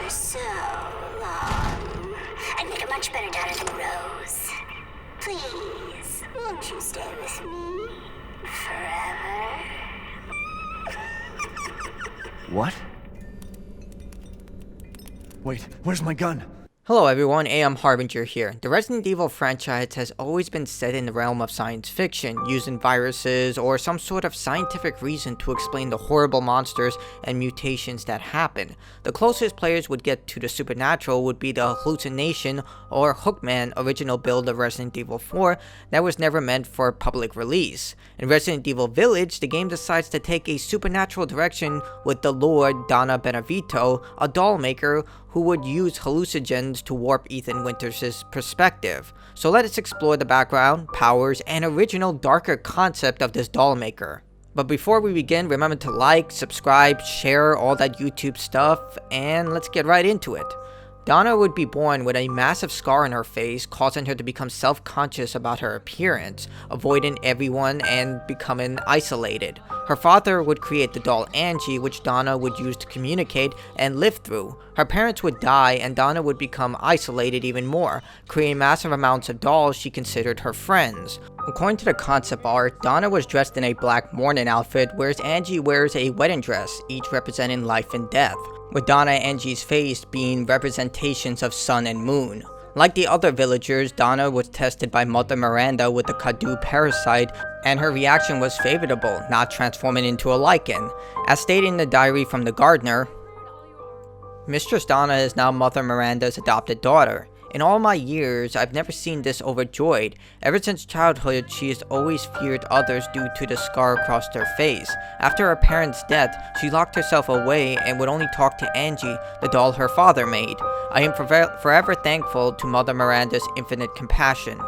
for so long. I'd make a much better daughter than Rose. Please, won't you stay with me forever? What? Wait, where's my gun? Hello everyone, AMHarbinger here. The Resident Evil franchise has always been set in the realm of science fiction, using viruses or some sort of scientific reason to explain the horrible monsters and mutations that happen. The closest players would get to the supernatural would be the hallucination or Hookman original build of Resident Evil 4 that was never meant for public release. In Resident Evil Village, the game decides to take a supernatural direction with the Lord Donna Beneviento, a doll maker who would use hallucinogens to warp Ethan Winters' perspective. So let us explore the background, powers, and original darker concept of this doll maker. But before we begin, remember to like, subscribe, share, all that YouTube stuff, and let's get right into it. Donna would be born with a massive scar on her face, causing her to become self-conscious about her appearance, avoiding everyone and becoming isolated. Her father would create the doll Angie, which Donna would use to communicate and live through. Her parents would die and Donna would become isolated even more, creating massive amounts of dolls she considered her friends. According to the concept art, Donna was dressed in a black mourning outfit, whereas Angie wears a wedding dress, each representing life and death, with Donna and Angie's face being representations of sun and moon. Like the other villagers, Donna was tested by Mother Miranda with the Kadu parasite, and her reaction was favorable, not transforming into a lichen. As stated in the diary from the gardener, Mistress Donna is now Mother Miranda's adopted daughter. In all my years, I've never seen this overjoyed. Ever since childhood, she has always feared others due to the scar across her face. After her parents' death, she locked herself away and would only talk to Angie, the doll her father made. I am forever thankful to Mother Miranda's infinite compassion.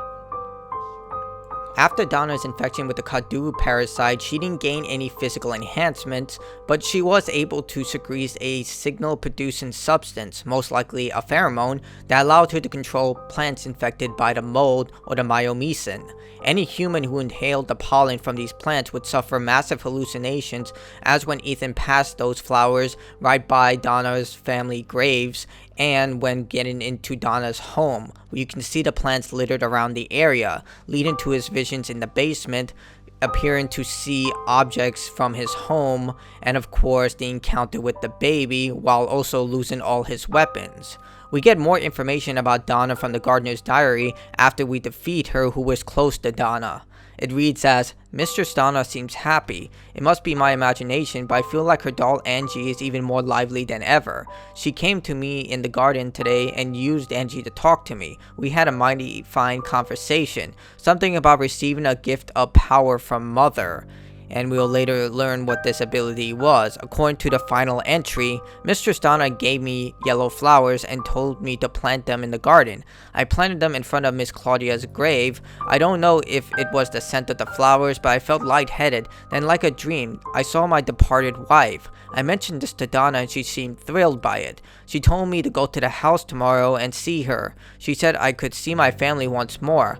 After Donna's infection with the Kadu parasite, she didn't gain any physical enhancements, but she was able to secrete a signal-producing substance, most likely a pheromone, that allowed her to control plants infected by the mold or the myomycin. Any human who inhaled the pollen from these plants would suffer massive hallucinations, as when Ethan passed those flowers right by Donna's family graves, and when getting into Donna's home, where you can see the plants littered around the area, leading to his visions in the basement, appearing to see objects from his home, and of course the encounter with the baby, while also losing all his weapons. We get more information about Donna from the gardener's diary after we defeat her, who was close to Donna. It reads as, Mistress Donna seems happy. It must be my imagination, but I feel like her doll Angie is even more lively than ever. She came to me in the garden today and used Angie to talk to me. We had a mighty fine conversation. Something about receiving a gift of power from Mother. And we'll later learn what this ability was. According to the final entry, Mistress Donna gave me yellow flowers and told me to plant them in the garden. I planted them in front of Miss Claudia's grave. I don't know if it was the scent of the flowers, but I felt lightheaded. Then, like a dream, I saw my departed wife. I mentioned this to Donna and she seemed thrilled by it. She told me to go to the house tomorrow and see her. She said I could see my family once more.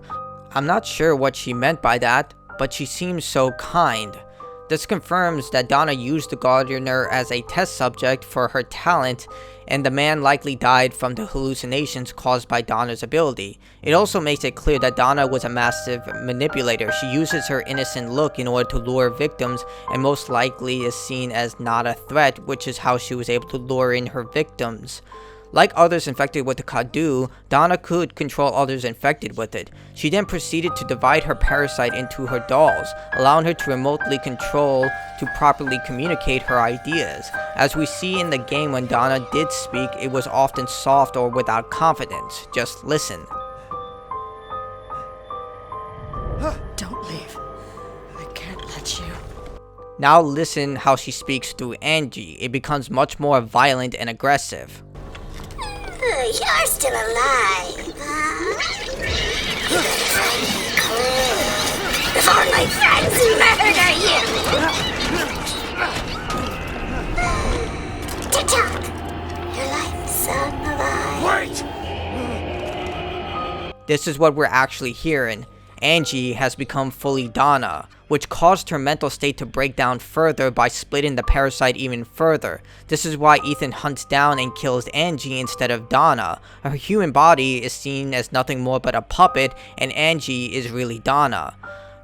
I'm not sure what she meant by that, but she seems so kind. This confirms that Donna used the gardener as a test subject for her talent, and the man likely died from the hallucinations caused by Donna's ability. It also makes it clear that Donna was a massive manipulator. She uses her innocent look in order to lure victims, and most likely is seen as not a threat, which is how she was able to lure in her victims. Like others infected with the Kadu, Donna could control others infected with it. She then proceeded to divide her parasite into her dolls, allowing her to remotely control to properly communicate her ideas. As we see in the game, when Donna did speak, it was often soft or without confidence. Just listen. Don't leave. I can't let you. Now listen how she speaks through Angie. It becomes much more violent and aggressive. You're still alive, huh? Before my friends murder you! Tick-tock! Your life song alive. Wait! This is what we're actually hearing. Angie has become fully Donna. which caused her mental state to break down further by splitting the parasite even further. This is why Ethan hunts down and kills Angie instead of Donna. Her human body is seen as nothing more but a puppet, and Angie is really Donna.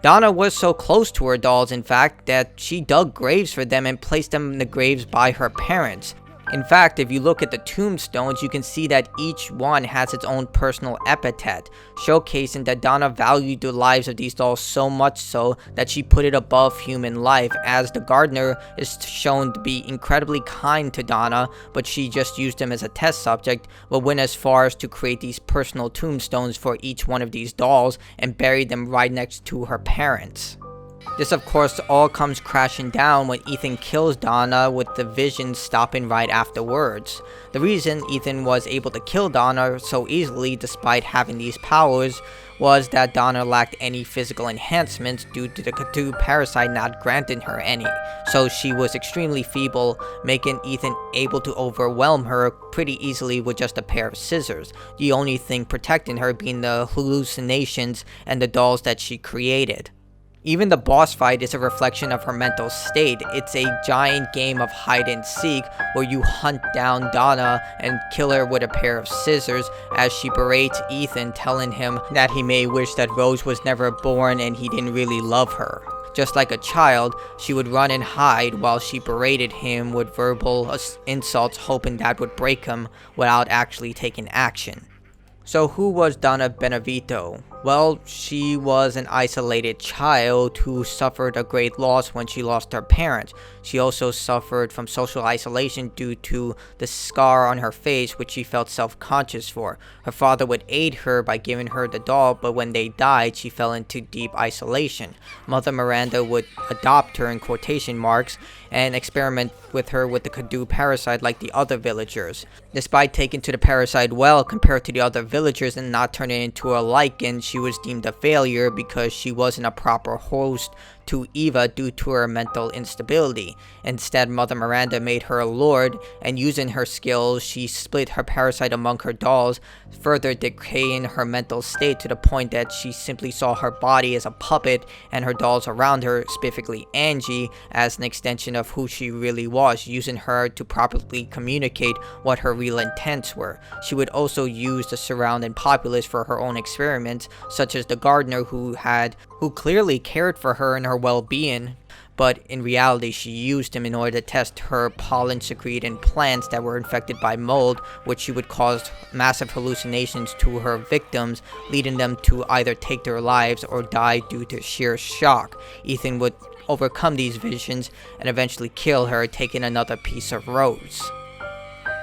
Donna was so close to her dolls, in fact, that she dug graves for them and placed them in the graves by her parents. In fact, if you look at the tombstones, you can see that each one has its own personal epithet, showcasing that Donna valued the lives of these dolls so much so that she put it above human life, as the gardener is shown to be incredibly kind to Donna, but she just used him as a test subject, but went as far as to create these personal tombstones for each one of these dolls and buried them right next to her parents. This of course all comes crashing down when Ethan kills Donna, with the vision stopping right afterwards. The reason Ethan was able to kill Donna so easily despite having these powers was that Donna lacked any physical enhancements due to the Cthulhu parasite not granting her any, so she was extremely feeble, making Ethan able to overwhelm her pretty easily with just a pair of scissors, the only thing protecting her being the hallucinations and the dolls that she created. Even the boss fight is a reflection of her mental state. It's a giant game of hide and seek where you hunt down Donna and kill her with a pair of scissors as she berates Ethan, telling him that he may wish that Rose was never born and he didn't really love her. Just like a child, she would run and hide while she berated him with verbal insults, hoping that would break him without actually taking action. So who was Donna Beneviento? Well, she was an isolated child who suffered a great loss when she lost her parents. She also suffered from social isolation due to the scar on her face, which she felt self-conscious for. Her father would aid her by giving her the doll, but when they died, she fell into deep isolation. Mother Miranda would adopt her in quotation marks and experiment with her with the Cthulhu parasite like the other villagers. Despite taking to the parasite well compared to the other villagers and not turning into a lichen, she was deemed a failure because she wasn't a proper host to Eva due to her mental instability. Instead, Mother Miranda made her a lord, and using her skills, she split her parasite among her dolls, further decaying her mental state to the point that she simply saw her body as a puppet and her dolls around her, specifically Angie, as an extension of who she really was, using her to properly communicate what her real intents were. She would also use the surrounding populace for her own experiments, such as the gardener who clearly cared for her and her well-being, but in reality she used him in order to test her pollen secreting plants that were infected by mold, which she would cause massive hallucinations to her victims, leading them to either take their lives or die due to sheer shock. Ethan would overcome these visions and eventually kill her, taking another piece of Rose.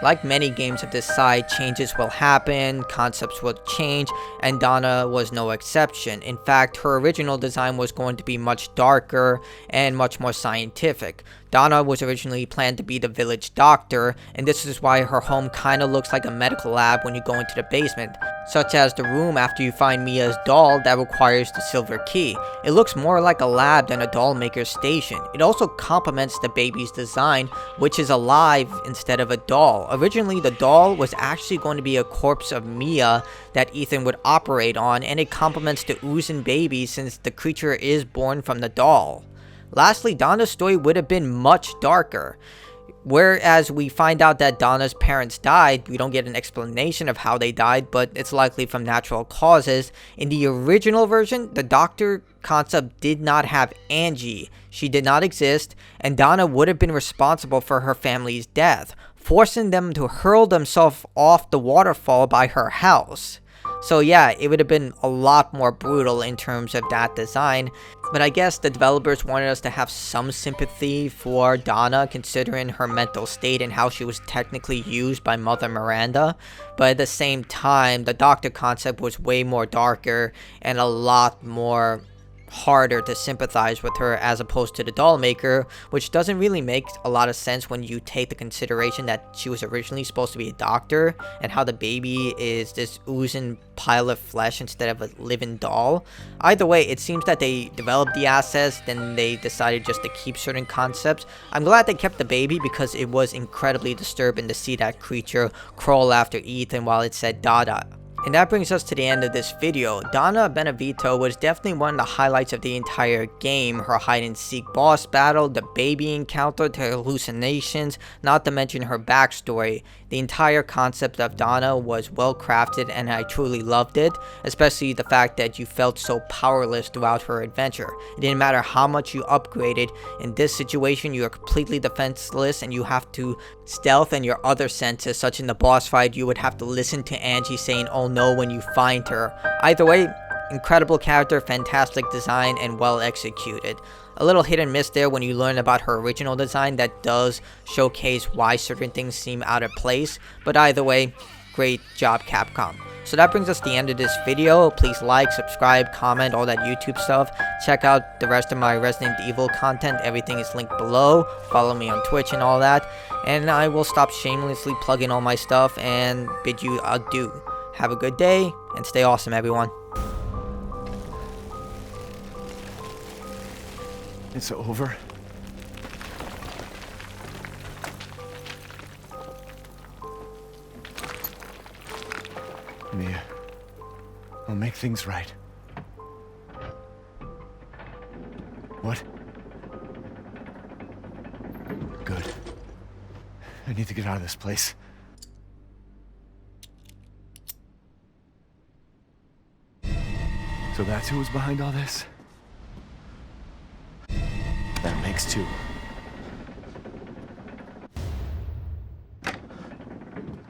Like many games of this side, changes will happen, concepts will change, and Donna was no exception. In fact, her original design was going to be much darker and much more scientific. Donna was originally planned to be the village doctor, and this is why her home kinda looks like a medical lab when you go into the basement, such as the room after you find Mia's doll that requires the silver key. It looks more like a lab than a doll maker's station. It also complements the baby's design, which is alive instead of a doll. Originally, the doll was actually going to be a corpse of Mia that Ethan would operate on, and it complements the oozing baby since the creature is born from the doll. Lastly, Donna's story would have been much darker. Whereas we find out that Donna's parents died, we don't get an explanation of how they died, but it's likely from natural causes. In the original version, the doctor concept did not have Angie. She did not exist, and Donna would have been responsible for her family's death, forcing them to hurl themselves off the waterfall by her house. So yeah, it would have been a lot more brutal in terms of that design, but I guess the developers wanted us to have some sympathy for Donna considering her mental state and how she was technically used by Mother Miranda, but at the same time, the doctor concept was way more darker and a lot more harder to sympathize with her as opposed to the doll maker, which doesn't really make a lot of sense when you take the consideration that she was originally supposed to be a doctor and how the baby is this oozing pile of flesh instead of a living doll. Either way, it seems that they developed the assets, then they decided just to keep certain concepts. I'm glad they kept the baby because it was incredibly disturbing to see that creature crawl after Ethan while it said Dada. And that brings us to the end of this video. Donna Beneviento was definitely one of the highlights of the entire game. Her hide and seek boss battle, the baby encounter, the hallucinations, not to mention her backstory. The entire concept of Donna was well crafted and I truly loved it, especially the fact that you felt so powerless throughout her adventure. It didn't matter how much you upgraded, in this situation you are completely defenseless and you have to stealth and your other senses, such in the boss fight you would have to listen to Angie saying oh no when you find her. Either way, incredible character, fantastic design, and well executed. A little hit and miss there when you learn about her original design that does showcase why certain things seem out of place, but either way, great job Capcom. So that brings us to the end of this video. Please like, subscribe, comment, all that YouTube stuff. Check out the rest of my Resident Evil content. Everything is linked below. Follow me on Twitch and all that. And I will stop shamelessly plugging all my stuff and bid you adieu. Have a good day and stay awesome, everyone. It's over. Mia, I'll make things right. What? Good. I need to get out of this place. So that's who was behind all this? That makes two.